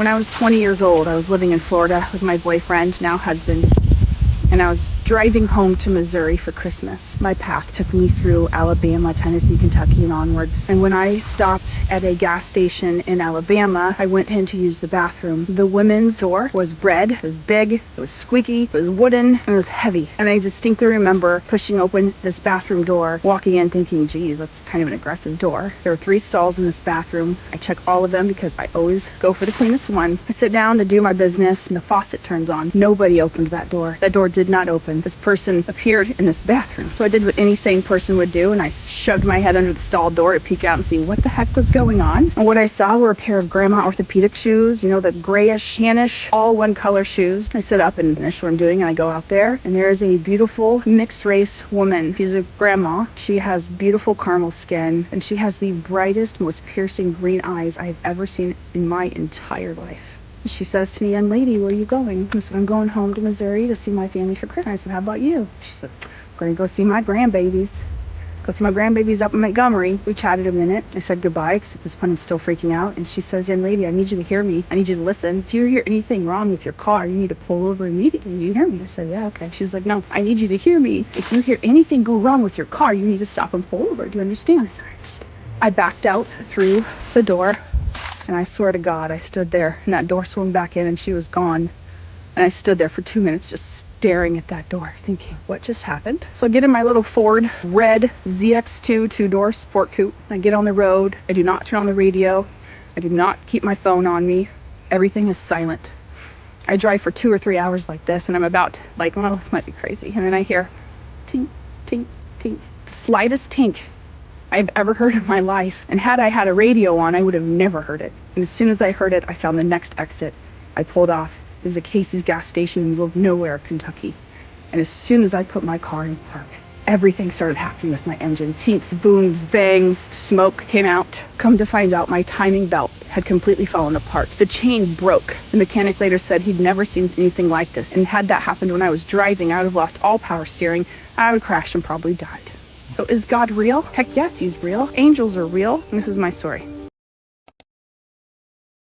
When I was 20 years old, I was living in Florida with my boyfriend, now husband, and I was driving home to Missouri for Christmas. My path took me through Alabama, Tennessee, Kentucky, and onwards. And when I stopped at a gas station in Alabama, I went in to use the bathroom. The women's door was red, it was big, it was squeaky, it was wooden, and it was heavy. And I distinctly remember pushing open this bathroom door, walking in thinking, geez, that's kind of an aggressive door. There were 3 stalls in this bathroom. I check all of them because I always go for the cleanest one. I sit down to do my business and the faucet turns on. Nobody opened that door. That door did not open. This person appeared in this bathroom. So I did what any sane person would do, and I shoved my head under the stall door to peek out and see what the heck was going on. And what I saw were a pair of grandma orthopedic shoes, you know, the grayish, tannish, all one color shoes. I sit up and finish what I'm doing, and I go out there, and there is a beautiful mixed race woman. She's a grandma. She has beautiful caramel skin, and she has the brightest, most piercing green eyes I've ever seen in my entire life. She says to me, young lady, where are you going? I said, I'm going home to Missouri to see my family for Christmas. I said, how about you? She said, I'm going to go see my grandbabies. Go see my grandbabies up in Montgomery. We chatted a minute. I said goodbye, because at this point I'm still freaking out. And she says, young lady, I need you to hear me. I need you to listen. If you hear anything wrong with your car, you need to pull over immediately. You hear me? I said, yeah, okay. She's like, no, I need you to hear me. If you hear anything go wrong with your car, you need to stop and pull over. Do you understand? I said, I understand. I backed out through the door. And I swear to God, I stood there, and that door swung back in, and she was gone. And I stood there for 2 minutes just staring at that door, thinking, what just happened? So I get in my little Ford red ZX2 two-door sport coupe. I get on the road. I do not turn on the radio. I do not keep my phone on me. Everything is silent. I drive for 2 or 3 hours like this, and I'm about, like, well, this might be crazy. And then I hear tink, tink, tink, the slightest tink I've ever heard in my life. And had I had a radio on, I would have never heard it. And as soon as I heard it, I found the next exit. I pulled off. It was a Casey's gas station in the middle of nowhere, Kentucky. And as soon as I put my car in park, everything started happening with my engine. Tinks, booms, bangs, smoke came out. Come to find out, my timing belt had completely fallen apart. The chain broke. The mechanic later said he'd never seen anything like this. And had that happened when I was driving, I would have lost all power steering. I would crash and probably died. So is God real? Heck yes, he's real. Angels are real. And this is my story.